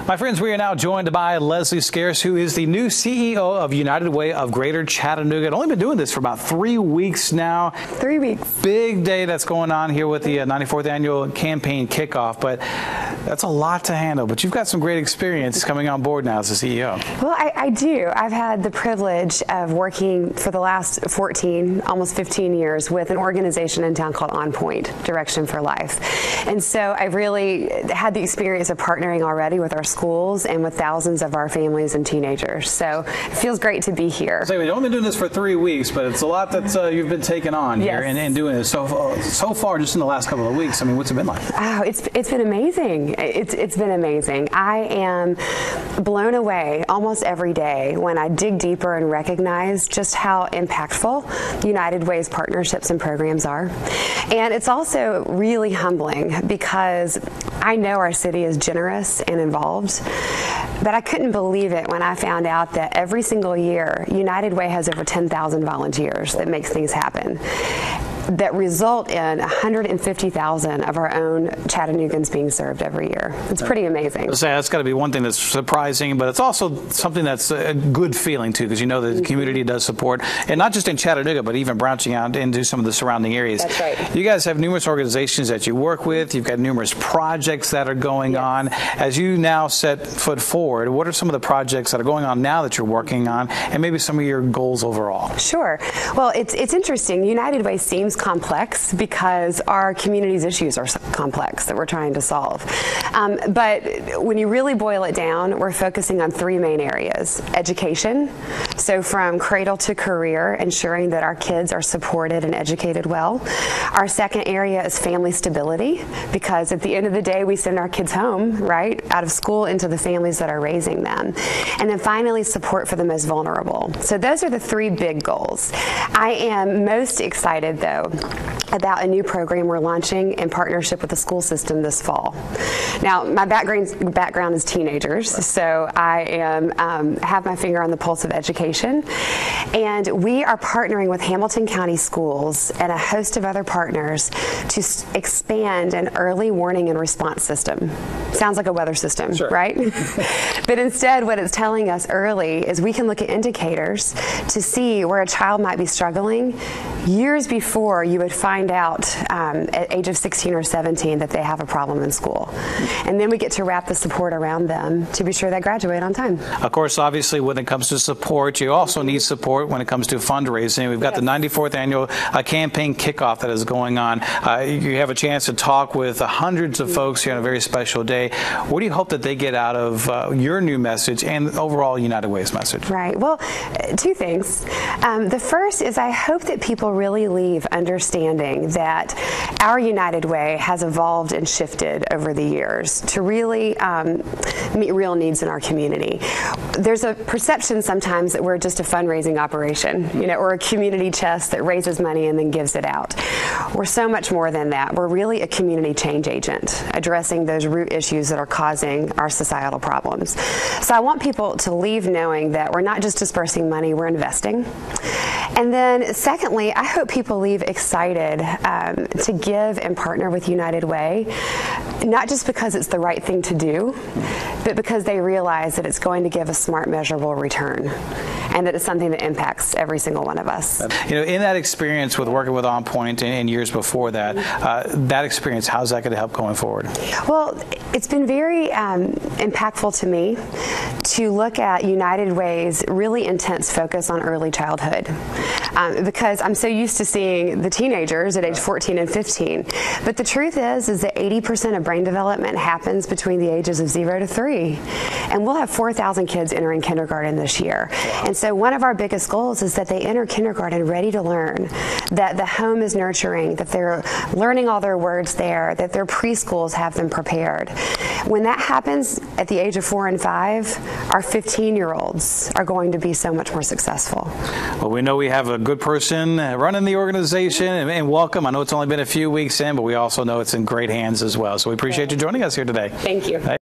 My friends, we are now joined by Leslie Scarce, who is the new CEO of United Way of Greater Chattanooga. I've only been doing this for about 3 weeks now. 3 weeks. Big day that's going on here with the 94th annual campaign kickoff, but that's a lot to handle. But you've got some great experience coming on board now as the CEO. Well, I do. I've had the privilege of working for the last 14, almost 15 years with an organization in town called On Point, Direction for Life. And so I've really had the experience of partnering already with our schools and with thousands of our families and teenagers. So it feels great to be here. So we've only been doing this for 3 weeks, but it's a lot that you've been taking on here and doing this so far just in the last couple of weeks. I mean, what's it been like? Oh, it's been amazing. It's been amazing. I am blown away almost every day when I dig deeper and recognize just how impactful United Way's partnerships and programs are. And it's also really humbling because I know our city is generous and involved, but I couldn't believe it when I found out that every single year United Way has over 10,000 volunteers that makes things happen, that result in 150,000 of our own Chattanoogans being served every year. It's pretty amazing. That's got to be one thing that's surprising, but it's also something that's a good feeling too, because you know the community does support, and not just in Chattanooga, but even branching out into some of the surrounding areas. That's right. You guys have numerous organizations that you work with. You've got numerous projects that are going on. As you now set foot forward, what are some of the projects that are going on now that you're working on, and maybe some of your goals overall? Sure. Well, it's interesting. United Way seems complex because our community's issues are complex that we're trying to solve. But when you really boil it down, we're focusing on 3 main areas. Education, so from cradle to career, ensuring that our kids are supported and educated well. Our second area is family stability, because at the end of the day, we send our kids home, right, out of school into the families that are raising them. And then finally, support for the most vulnerable. So those are the 3 big goals. I am most excited, though, about a new program we're launching in partnership with the school system this fall. Now, my background is teenagers, so I have my finger on the pulse of education, and we are partnering with Hamilton County Schools and a host of other partners to expand an early warning and response system. Sounds like a weather system, sure, right? But instead, what it's telling us early is we can look at indicators to see where a child might be struggling years before you would find out at age of 16 or 17 that they have a problem in school. And then we get to wrap the support around them to be sure they graduate on time. Of course, obviously, when it comes to support, you also need support when it comes to fundraising. We've got the 94th annual campaign kickoff that is going on. You have a chance to talk with hundreds of folks here on a very special day. What do you hope that they get out of your new message and overall United Way's message? Right. Well, 2 things. The first is I hope that people really leave understanding that our United Way has evolved and shifted over the years to really meet real needs in our community. There's a perception sometimes that we're just a fundraising operation, or a community chest that raises money and then gives it out. We're so much more than that. We're really a community change agent, addressing those root issues that are causing our societal problems. So I want people to leave knowing that we're not just dispersing money, we're investing. And then secondly, I hope people leave excited to give and partner with United Way, not just because it's the right thing to do, but because they realize that it's going to give a smart, measurable return, and that it's something that impacts every single one of us. In that experience with working with On Point and years before that, that experience, how's that going to help going forward? Well, it's been very impactful to me to look at United Way's really intense focus on early childhood, because I'm so used to seeing the teenagers at age 14 and 15. But the truth is that 80% of brain development happens between the ages of 0 to 3. And we'll have 4,000 kids entering kindergarten this year. And so one of our biggest goals is that they enter kindergarten ready to learn, that the home is nurturing, that they're learning all their words there, that their preschools have them prepared. When that happens at the age of 4 and 5, our 15-year-olds are going to be so much more successful. Well, we know we have a good person running the organization, and welcome. I know it's only been a few weeks in, but we also know it's in great hands as well. So we appreciate you joining us here today. Thank you.